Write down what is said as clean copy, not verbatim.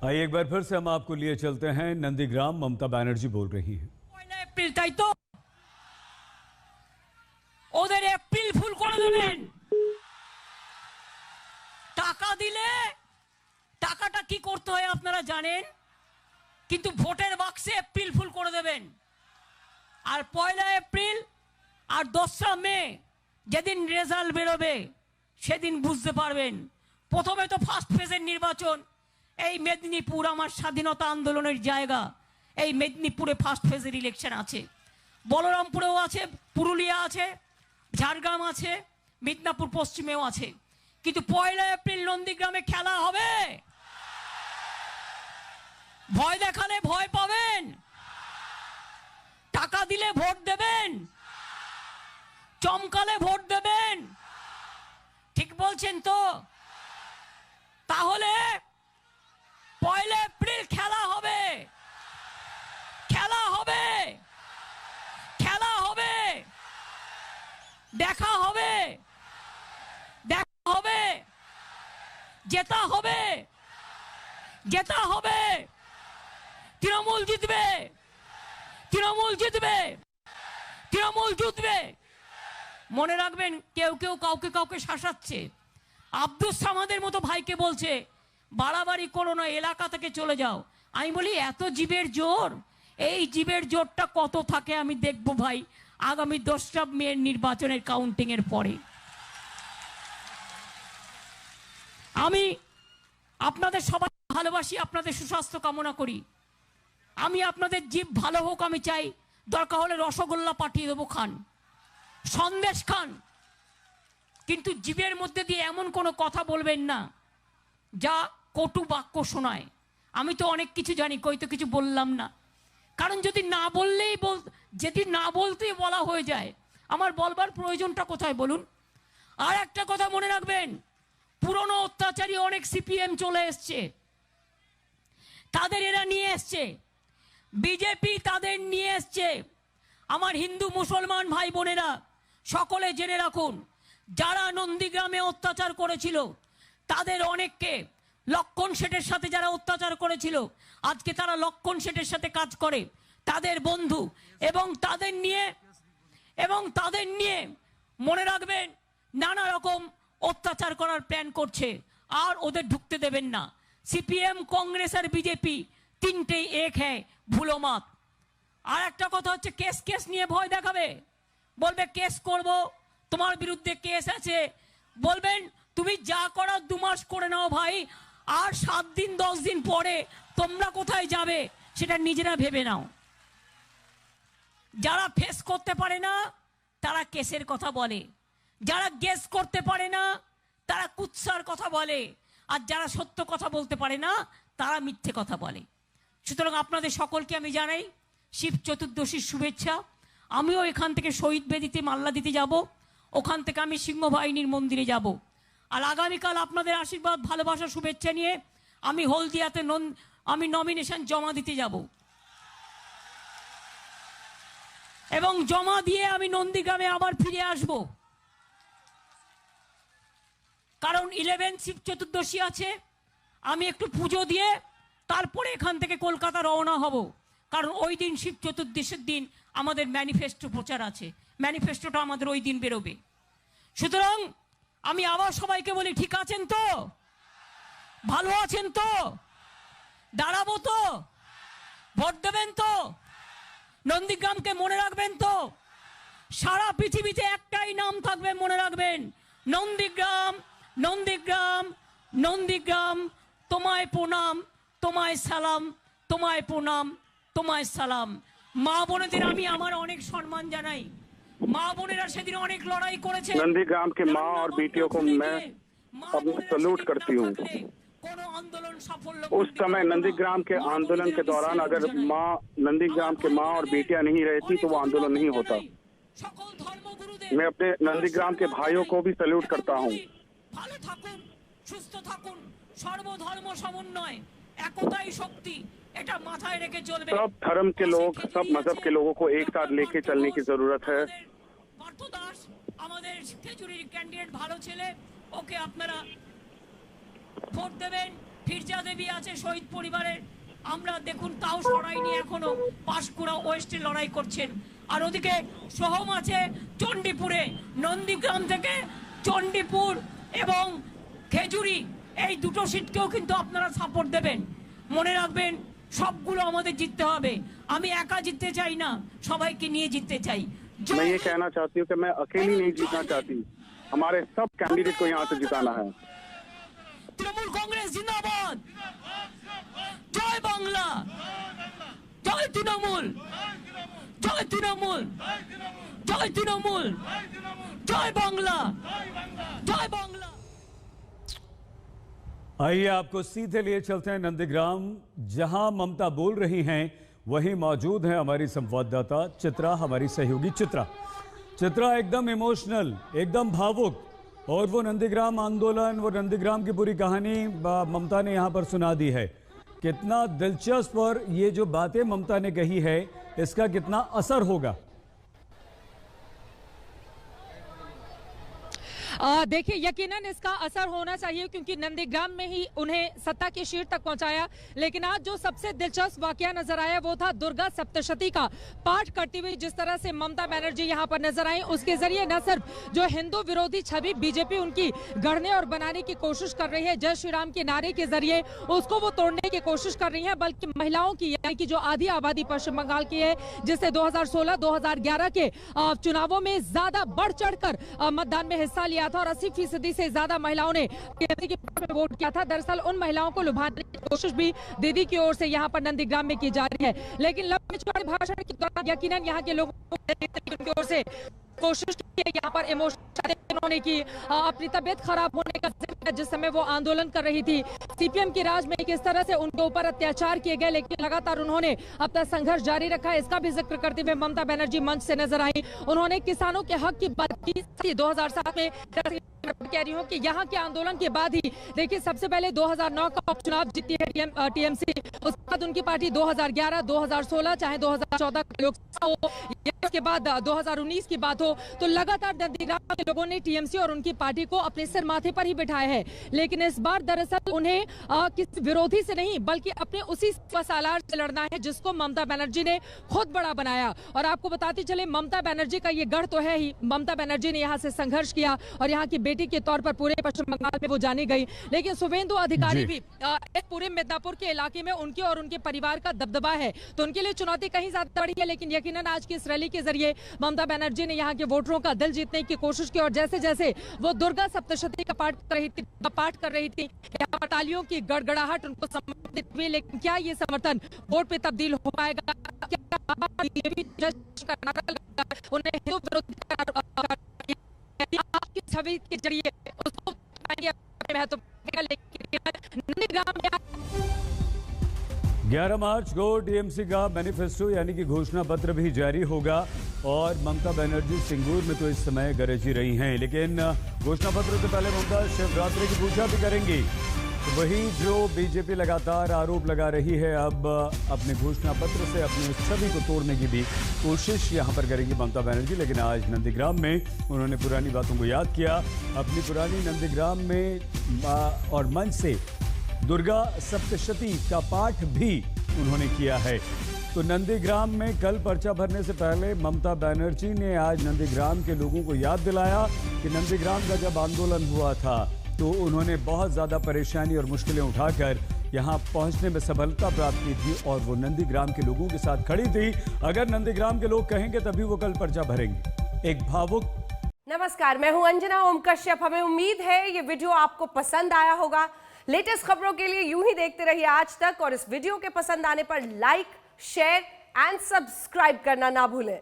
आइए एक बार फिर से हम आपको लिए चलते हैं नंदीग्राम। ममता बनर्जी बोल रही हैं। एप्रिल তাই তো ওদের এপ্রিল ফুল করে দেবেন। টাকা দিলে টাকাটা কি করতে হয় আপনারা জানেন, কিন্তু ভোটের বাক্সে এপ্রিল ফুল করে দেবেন। আর 1 এপ্রিল আর 10 মে যেদিন রেজাল্ট বেরোবে সেদিন বুঝতে পারবেন। প্রথমে তো ফার্স্ট ফেজের নির্বাচন, এই মেদিনীপুর আমার স্বাধীনতা আন্দোলনের জায়গা। এই মেদিনীপুরে ফার্স্ট ফেজের ইলেকশন আছে, বলরামপুরেও আছে, পুরুলিয়া আছে, ঝাড়গ্রাম আছে, মিদনাপুর পশ্চিমেও আছে। কিন্তু 1 এপ্রিল নন্দীগ্রামে খেলা হবে। ভয় দেখালে ভয় পাবেন, টাকা দিলে ভোট দেবেন, চমকালে ভোট দেবেন। ঠিক বলছেন তো? তাহলে 1 এপ্রিল খেলা হবে, খেলা হবে, খেলা হবে, দেখা হবে, দেখা হবে, জেতা হবে, জেতা হবে। তৃণমূল জিতবে, তৃণমূল জিতবে, তৃণমূল জিতবে। মনে রাখবেন, কেউ কেউ কাউকে কাউকে শাসাচ্ছে। আব্দুস সামাদের মতো ভাইকে বলছে বাড়াবাড়ি করো না, এলাকা থেকে চলে যাও। আমি বলি এত জীবের জোর, এই জীবের জোরটা কত থাকে আমি দেখবো ভাই আগামী 10টা মের নির্বাচনের কাউন্টিং এর পরে। আমি আপনাদের সবাই ভালোবাসি, আপনাদের সুস্বাস্থ্য কামনা করি। আমি আপনাদের জীব ভালো হোক আমি চাই। দরকার হলে রসগোল্লা পাঠিয়ে দেবো, খান, সন্দেশ খান, কিন্তু জীবের মধ্যে দিয়ে এমন কোনো কথা বলবেন না যা কটু বাক্য শোনায়। আমি তো অনেক কিছু জানি, কই তো কিছু বললাম না। কারণ যদি না বললেই যদি না বলতেই বলা হয়ে যায়, আমার বলবার প্রয়োজনটা কোথায় বলুন? আর একটা কথা মনে রাখবেন, পুরনো অত্যাচারী অনেক সিপিএম চলে এসছে, তাদের এরা নিয়ে এসছে, বিজেপি তাদের নিয়ে এসছে। আমার হিন্দু মুসলমান ভাই বোনেরা সকলে জেনে রাখুন, যারা নন্দীগ্রামে অত্যাচার করেছিল তাদের অনেককে, লক্ষণ শেঠের সাথে যারা অত্যাচার করেছিল আজকে তারা লক্ষণ শেঠের সাথে কাজ করে, তাদের বন্ধু, এবং তাদের নিয়ে মনে রাখবেন নানা রকম অত্যাচার করার প্ল্যান করছে। আর ওদের ঢুকতে দেবেন না। সিপিএম, কংগ্রেস আর বিজেপি তিনটেই এক হ্যাঁ, ভুলো মত। আর একটা কথা হচ্ছে, কেস কেস নিয়ে ভয় দেখাবে, বলবে কেস করব, তোমার বিরুদ্ধে কেস আছে। বলবেন তুমি যা করার 2 মাস করে নাও ভাই, আর 7 দিন 10 দিন পরে তোমরা কোথায় যাবে সেটা নিজেরা ভেবে নাও। যারা ফেস করতে পারে না তারা কেসের কথা বলে, যারা গেস করতে পারে না তারা কুৎসার কথা বলে, আর যারা সত্য কথা বলতে পারে না তারা মিথ্যে কথা বলে। সুতরাং আপনাদের সকলকে আমি জানাই শিব চতুর্দশীর শুভেচ্ছা। আমিও এখান থেকে শহীদ বেদিতে মাল্লা দিতে যাব, ওখান থেকে আমি সিংহবাহিনীর মন্দিরে যাব। আর আগামীকাল আপনাদের আশীর্বাদ, ভালোবাসা, শুভেচ্ছা নিয়ে আমি হলদিয়াতে আমি নমিনেশন জমা দিতে যাব, এবং জমা দিয়ে আমি নন্দীগ্রামে আবার ফিরে আসব। কারণ 11 শিব চতুর্দশী আছে, আমি একটু পুজো দিয়ে তারপরে এখান থেকে কলকাতা রওনা হব। কারণ ওই দিন শিব চতুর্দশীর দিন আমাদের ম্যানিফেস্টো প্রচার আছে, ম্যানিফেস্টোটা আমাদের ওই দিন বেরোবে। সুতরাং আমি আবার সবাইকে বলি, ঠিক আছেন তো? ভালো আছেন তো? দাঁড়াবো তো? ভোট দেবেন তো? নন্দীগ্রামকে মনে রাখবেন তো? সারা পৃথিবীতে একটাই নাম থাকবে, মনে রাখবেন, নন্দীগ্রাম, নন্দীগ্রাম, নন্দীগ্রাম। তোমায় প্রণাম, তোমায় সালাম, তোমায় প্রণাম, তোমায় সালাম। মা বোনেদের আমি আমার অনেক সম্মান জানাই। মা বোনেরা সেদিন অনেক লড়াই করেছে। नंदीग्राम के माँ और बेटियों को मैं सल्यूट करती हूँ। उस समय नंदीग्राम के आंदोलन के दौरान अगर नंदीग्राम के माँ और बेटियां नहीं रहती तो वो आंदोलन नहीं होता। मैं अपने नंदीग्राम के भाइयों को भी सल्यूट करता हूँ। सब धर्म के लोग, सब मजहब के लोगों को एक साथ लेके चलने की जरूरत है। कैंडिडेट ভালো ছেলে, ওকে আপনারা ভোট দেবেন। ফিরজা দেবী আছে শহীদ পরিবারের, আমরা দেখুন তাও সরাইনি এখনো, পাঁশকুড়া ওয়েস্টে লড়াই করছেন। আর ওদিকে সোহম আছে চণ্ডীপুরে, নন্দীগ্রাম থেকে চণ্ডীপুর এবং খেজুরি এই দুটো সিটকেও কিন্তু আপনারা সাপোর্ট দেবেন। মনে রাখবেন সবগুলো আমাদের জিততে হবে, আমি একা জিততে চাই না, সবাইকে নিয়ে জিততে চাই। मैं ये कहना चाहती हूँ कि मैं अकेली नहीं जीतना चाहती, हमारे सब कैंडिडेट को यहाँ से जिताना है। তৃণমূল কংগ্রেস জিন্দাবাদ, জয় বাংলা, জয় তৃণমূল, জয় তৃণমূল, জয় তৃণমূল, জয় বাংলা, জয় বাংলা। आइए आपको सीधे लिए चलते हैं नंदीग्राम, जहां ममता बोल रही हैं वहीं मौजूद है हमारी संवाददाता चित्रा, हमारी सहयोगी चित्रा एकदम इमोशनल, एकदम भावुक, और वो नंदीग्राम आंदोलन, वो नंदीग्राम की पूरी कहानी ममता ने यहाँ पर सुना दी है। कितना दिलचस्प, और ये जो बातें ममता ने कही है इसका कितना असर होगा। देखिए, यकीनन इसका असर होना चाहिए क्योंकि नंदीग्राम में ही उन्हें सत्ता की शीट तक पहुंचाया। लेकिन आज जो सबसे दिलचस्प वाकया नजर आया वो था दुर्गा सप्तशती का पाठ करती हुई जिस तरह से ममता बनर्जी यहां पर नजर आई। उसके जरिए न सिर्फ जो हिंदू विरोधी छवि बीजेपी उनकी गढ़ने और बनाने की कोशिश कर रही है, जय श्री राम के नारे के जरिए उसको वो तोड़ने की कोशिश कर रही है, बल्कि महिलाओं की, यानी कि जो आधी आबादी पश्चिम बंगाल की है, जिससे 2016-2011 के चुनावों में ज्यादा बढ़ चढ़कर मतदान में हिस्सा लिया था और 80% से ज्यादा महिलाओं ने टीएमसी के पक्ष में वोट किया था। दरअसल उन महिलाओं को लुभाने की कोशिश भी दीदी की ओर से यहाँ पर नंदीग्राम में की जा रही है। लेकिन लंबे चौड़े भाषण के दौरान यकीनन यहाँ के लोगों की ओर से कोशिश की है, यहाँ पर इमोशन उन्होंने की, अपनी तबीयत खराब होने का जिस समय वो आंदोलन कर रही थी, सीपीएम की राज में किस तरह से उनके ऊपर अत्याचार किए गए, लेकिन लगातार उन्होंने अपना संघर्ष जारी रखा। इसका भी जिक्र करते हुए ममता बनर्जी मंच से नजर आई। उन्होंने किसानों के हक की बात की। 2007 में कह रही हूँ कि यहाँ के आंदोलन के बाद ही, देखिए, सबसे पहले 2009 का उपचुनाव जीती है टीएमसी, उसके बाद उनकी पार्टी 2011, 2016, चाहे 2014 लोकसभा हो, उसके बाद 2019 की बात हो, तो लगातार नंदीग्राम के लोगों ने टीएमसी और उनकी पार्टी को अपने सिर माथे पर ही बिठाया है। लेकिन इस बार दरअसल उन्हें किसी विरोधी से नहीं बल्कि अपने उसी सालार से लड़ना है जिसको ममता बनर्जी ने खुद बड़ा बनाया। और आपको बताते चले, ममता बनर्जी का ये गढ़ तो है ही, ममता बनर्जी ने यहाँ से संघर्ष किया और यहाँ की बेटी के तौर पर पूरे पश्चिम बंगाल में वो जानी गई। लेकिन शुभेंदु अधिकारी भी पूरे मिदनापुर के इलाके में उनके और उनके परिवार का दबदबा है, तो उनके लिए चुनौती कहीं ज्यादा बड़ी है। लेकिन यकीनन आज की इस रैली के जरिए ममता बनर्जी ने यहाँ के वोटरों का दिल जीतने की कोशिश की और जैसे जैसे वो दुर्गा सप्तशती का पाठ कर रही थी यहाँ पर तालियों की गड़गड़ाहट उनको समर्पित हुई। लेकिन क्या ये समर्थन वोट पे तब्दील हो पाएगा? उन्हें हिंदू विरोधी छवि के जरिए उसको महत्व 11 मार्च को टीएमसी का मैनिफेस्टो यानी कि घोषणा पत्र भी जारी होगा और ममता बनर्जी सिंगूर में तो इस समय गरजी रही हैं, लेकिन घोषणा पत्र से पहले ममता शिवरात्रि की पूजा भी करेंगी। तो वही जो बीजेपी लगातार आरोप लगा रही है, अब अपने घोषणा पत्र से अपनी उस छवि को तोड़ने की भी कोशिश यहां पर करेंगी ममता बनर्जी। लेकिन आज नंदीग्राम में उन्होंने पुरानी बातों को याद किया, अपनी पुरानी नंदीग्राम में और मंच से दुर्गा सप्तशती का पाठ भी उन्होंने किया है। तो नंदीग्राम में कल पर्चा भरने से पहले ममता बनर्जी ने आज नंदीग्राम के लोगों को याद दिलाया कि नंदीग्राम का जब आंदोलन हुआ था तो उन्होंने बहुत ज्यादा परेशानी और मुश्किलें उठाकर यहां पहुंचने में सफलता प्राप्त की थी और वो नंदीग्राम के लोगों के साथ खड़ी थी। अगर नंदीग्राम के लोग कहेंगे तभी वो कल पर्चा भरेंगे। एक भावुक। नमस्कार, मैं हूं अंजना ओम कश्यप। हमें उम्मीद है ये वीडियो आपको पसंद आया होगा। लेटेस्ट खबरों के लिए यूं ही देखते रहिए आज तक और इस वीडियो के पसंद आने पर लाइक, शेयर एंड सब्सक्राइब करना ना भूलें।